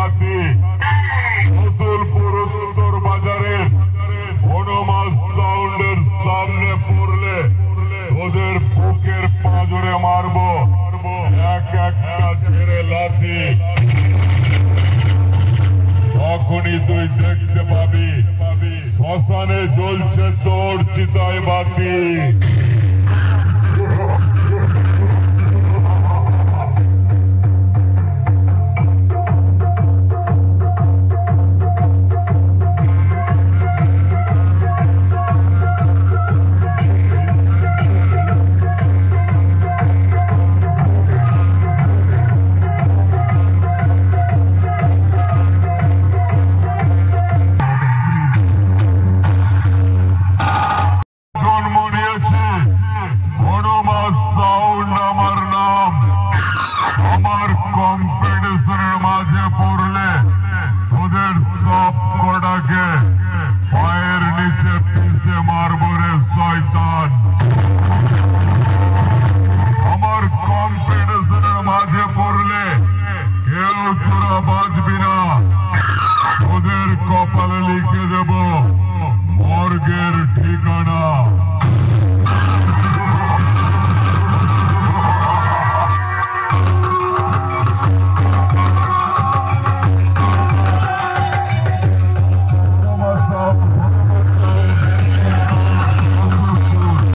সাথী রসুলপুর উত্তর বাজারের বনমাস সাউন্ডের সামনে পড়লে ওদের বুকের পাঁজরে মারবো এক একটা ছেড়ে লাথি। তখনই তুই দেখতে পাবি শ্মশানে জ্বলছে তোর চিতায় বাতি। আমার কম্পিটিশনের মাঝে